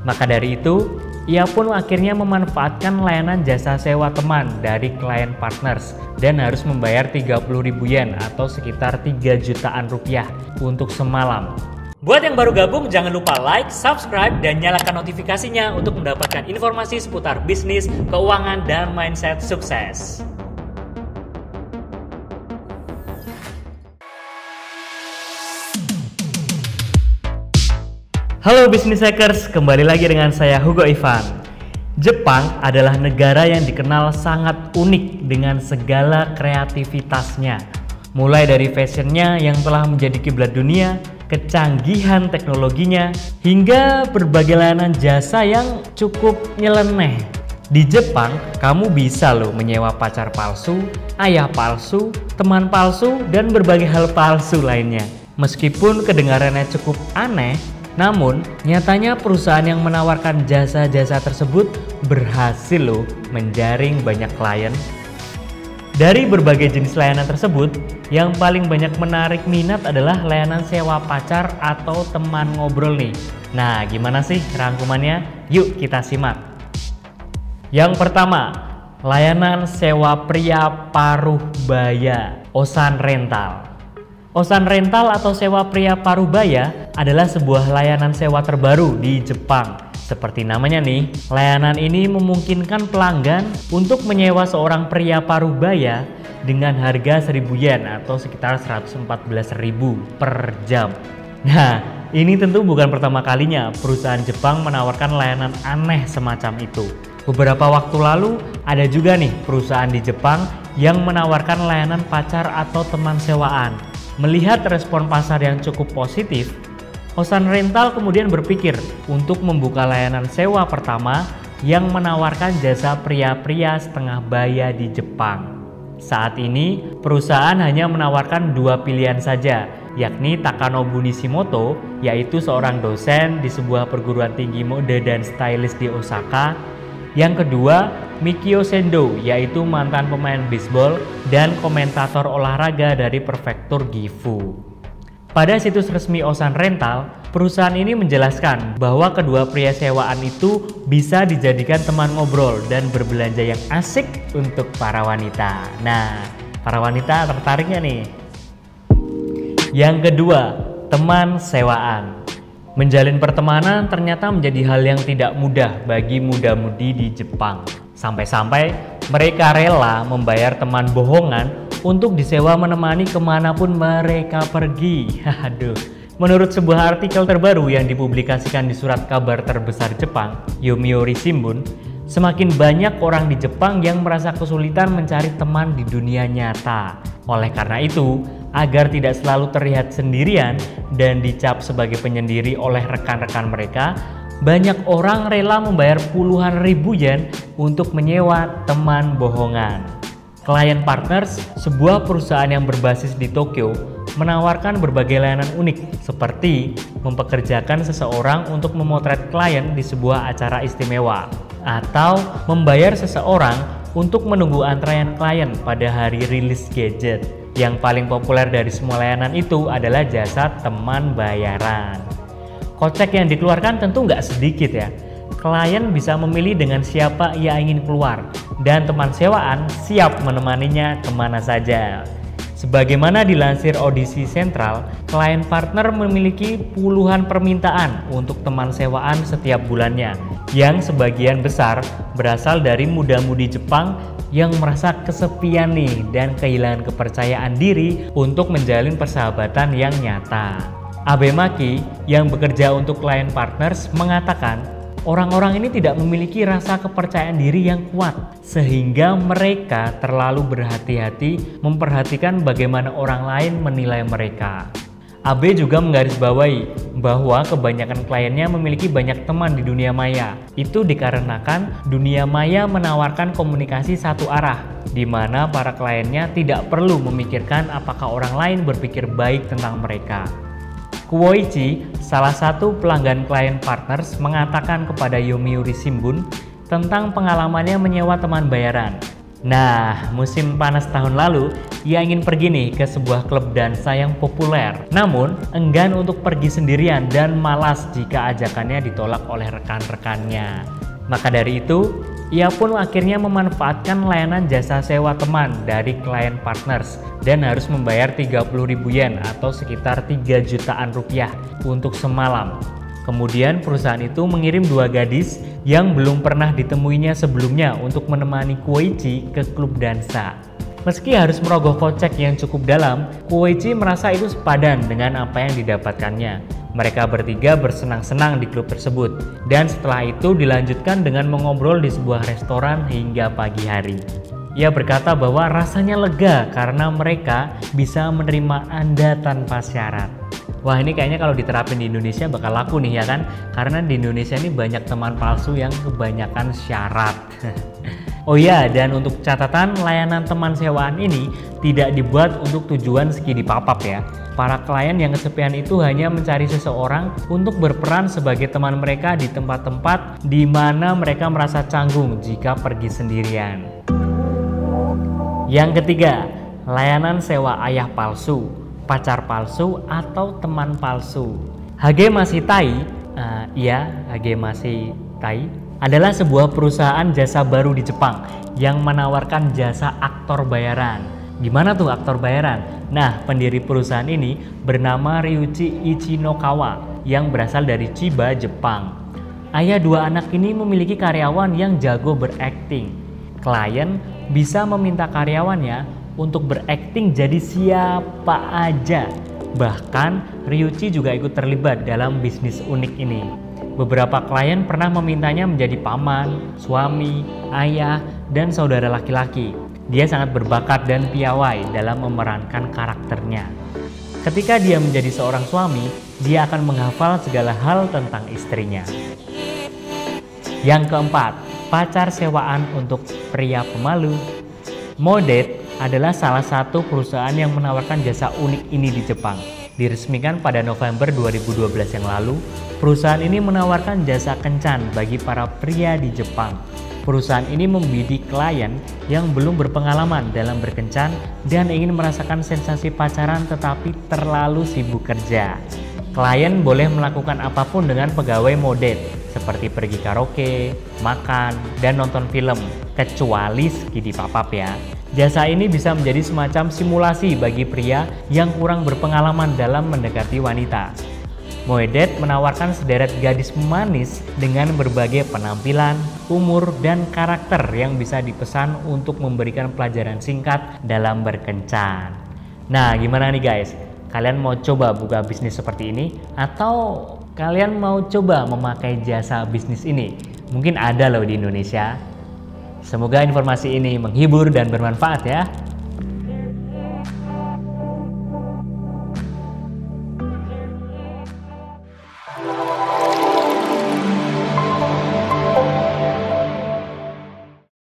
Maka dari itu, ia pun akhirnya memanfaatkan layanan jasa sewa teman dari klien partners dan harus membayar 30.000 yen atau sekitar 3 jutaan rupiah untuk semalam. Buat yang baru gabung, jangan lupa like, subscribe, dan nyalakan notifikasinya untuk mendapatkan informasi seputar bisnis, keuangan, dan mindset sukses. Halo Business Hackers, kembali lagi dengan saya Hugo Ivan. Jepang adalah negara yang dikenal sangat unik dengan segala kreativitasnya. Mulai dari fashionnya yang telah menjadi kiblat dunia, kecanggihan teknologinya, hingga berbagai layanan jasa yang cukup nyeleneh. Di Jepang, kamu bisa loh menyewa pacar palsu, ayah palsu, teman palsu, dan berbagai hal palsu lainnya. Meskipun kedengarannya cukup aneh, namun, nyatanya perusahaan yang menawarkan jasa-jasa tersebut berhasil loh menjaring banyak klien. Dari berbagai jenis layanan tersebut, yang paling banyak menarik minat adalah layanan sewa pacar atau teman ngobrol nih. Nah, gimana sih rangkumannya? Yuk kita simak. Yang pertama, layanan sewa pria paruh baya, Osan Rental. Osan Rental atau sewa pria paruh baya adalah sebuah layanan sewa terbaru di Jepang. Seperti namanya nih, layanan ini memungkinkan pelanggan untuk menyewa seorang pria paruh baya dengan harga 1.000 yen atau sekitar 114.000 per jam. Nah, ini tentu bukan pertama kalinya perusahaan Jepang menawarkan layanan aneh semacam itu. Beberapa waktu lalu ada juga nih perusahaan di Jepang yang menawarkan layanan pacar atau teman sewaan. Melihat respon pasar yang cukup positif, Osan Rental kemudian berpikir untuk membuka layanan sewa pertama yang menawarkan jasa pria-pria setengah baya di Jepang. Saat ini, perusahaan hanya menawarkan 2 pilihan saja, yakni Takanobu Nishimoto, yaitu seorang dosen di sebuah perguruan tinggi mode dan stylist di Osaka. Yang kedua, Mikio Sendo, yaitu mantan pemain bisbol dan komentator olahraga dari prefektur Gifu. Pada situs resmi Osan Rental, perusahaan ini menjelaskan bahwa kedua pria sewaan itu bisa dijadikan teman ngobrol dan berbelanja yang asik untuk para wanita. Nah, para wanita tertariknya nih. Yang kedua, teman sewaan. Menjalin pertemanan ternyata menjadi hal yang tidak mudah bagi muda-mudi di Jepang. Sampai-sampai mereka rela membayar teman bohongan untuk disewa menemani kemanapun mereka pergi. Aduh. Menurut sebuah artikel terbaru yang dipublikasikan di surat kabar terbesar Jepang, Yomiuri Shimbun, semakin banyak orang di Jepang yang merasa kesulitan mencari teman di dunia nyata. Oleh karena itu, agar tidak selalu terlihat sendirian dan dicap sebagai penyendiri oleh rekan-rekan mereka, banyak orang rela membayar puluhan ribu yen untuk menyewa teman bohongan. Client Partners, sebuah perusahaan yang berbasis di Tokyo, menawarkan berbagai layanan unik seperti mempekerjakan seseorang untuk memotret klien di sebuah acara istimewa, atau membayar seseorang untuk menunggu antrean klien pada hari rilis gadget. Yang paling populer dari semua layanan itu adalah jasa teman bayaran. Kocek yang dikeluarkan tentu nggak sedikit ya. Klien bisa memilih dengan siapa ia ingin keluar, dan teman sewaan siap menemaninya kemana saja. Sebagaimana dilansir Audisi Sentral, klien partner memiliki puluhan permintaan untuk teman sewaan setiap bulannya, yang sebagian besar berasal dari muda-mudi Jepang yang merasa kesepian nih dan kehilangan kepercayaan diri untuk menjalin persahabatan yang nyata. Abe Maki yang bekerja untuk Client Partners mengatakan orang-orang ini tidak memiliki rasa kepercayaan diri yang kuat sehingga mereka terlalu berhati-hati memperhatikan bagaimana orang lain menilai mereka. Abe juga menggarisbawahi bahwa kebanyakan kliennya memiliki banyak teman di dunia maya. Itu dikarenakan dunia maya menawarkan komunikasi satu arah, di mana para kliennya tidak perlu memikirkan apakah orang lain berpikir baik tentang mereka. Kuoichi, salah satu pelanggan Client Partners, mengatakan kepada Yomiuri Shimbun tentang pengalamannya menyewa teman bayaran. Nah, musim panas tahun lalu, ia ingin pergi nih ke sebuah klub dansa yang populer. Namun, enggan untuk pergi sendirian dan malas jika ajakannya ditolak oleh rekan-rekannya. Maka dari itu, ia pun akhirnya memanfaatkan layanan jasa sewa teman dari klien partners dan harus membayar 30.000 yen atau sekitar 3 jutaan rupiah untuk semalam. Kemudian perusahaan itu mengirim 2 gadis yang belum pernah ditemuinya sebelumnya untuk menemani Koichi ke klub dansa. Meski harus merogoh kocek yang cukup dalam, Koichi merasa itu sepadan dengan apa yang didapatkannya. Mereka bertiga bersenang-senang di klub tersebut, dan setelah itu dilanjutkan dengan mengobrol di sebuah restoran hingga pagi hari. Ia berkata bahwa rasanya lega karena mereka bisa menerima Anda tanpa syarat. Wah, ini kayaknya kalau diterapin di Indonesia bakal laku nih ya kan? Karena di Indonesia ini banyak teman palsu yang kebanyakan syarat. Oh iya, dan untuk catatan, layanan teman sewaan ini tidak dibuat untuk tujuan skidi papap ya. Para klien yang kesepian itu hanya mencari seseorang untuk berperan sebagai teman mereka di tempat-tempat di mana mereka merasa canggung jika pergi sendirian. Yang ketiga, layanan sewa ayah palsu, pacar palsu, atau teman palsu. Hage Mashitai, Hage Mashitai adalah sebuah perusahaan jasa baru di Jepang yang menawarkan jasa aktor bayaran. Gimana tuh aktor bayaran? Nah, pendiri perusahaan ini bernama Ryuichi Ichinokawa yang berasal dari Chiba, Jepang. Ayah 2 anak ini memiliki karyawan yang jago berakting. Klien bisa meminta karyawannya untuk berakting jadi siapa aja. Bahkan Ryuichi juga ikut terlibat dalam bisnis unik ini. Beberapa klien pernah memintanya menjadi paman, suami, ayah, dan saudara laki-laki. Dia sangat berbakat dan piawai dalam memerankan karakternya. Ketika dia menjadi seorang suami, dia akan menghafal segala hal tentang istrinya. Yang keempat, pacar sewaan untuk pria pemalu. Moded adalah salah satu perusahaan yang menawarkan jasa unik ini di Jepang. Diresmikan pada November 2012 yang lalu, perusahaan ini menawarkan jasa kencan bagi para pria di Jepang. Perusahaan ini membidik klien yang belum berpengalaman dalam berkencan dan ingin merasakan sensasi pacaran tetapi terlalu sibuk kerja. Klien boleh melakukan apapun dengan pegawai moded, seperti pergi karaoke, makan, dan nonton film, kecuali skidi papap ya. Jasa ini bisa menjadi semacam simulasi bagi pria yang kurang berpengalaman dalam mendekati wanita. Moedet menawarkan sederet gadis manis dengan berbagai penampilan, umur, dan karakter yang bisa dipesan untuk memberikan pelajaran singkat dalam berkencan. Nah, gimana nih guys? Kalian mau coba buka bisnis seperti ini? Atau kalian mau coba memakai jasa bisnis ini? Mungkin ada loh di Indonesia. Semoga informasi ini menghibur dan bermanfaat ya.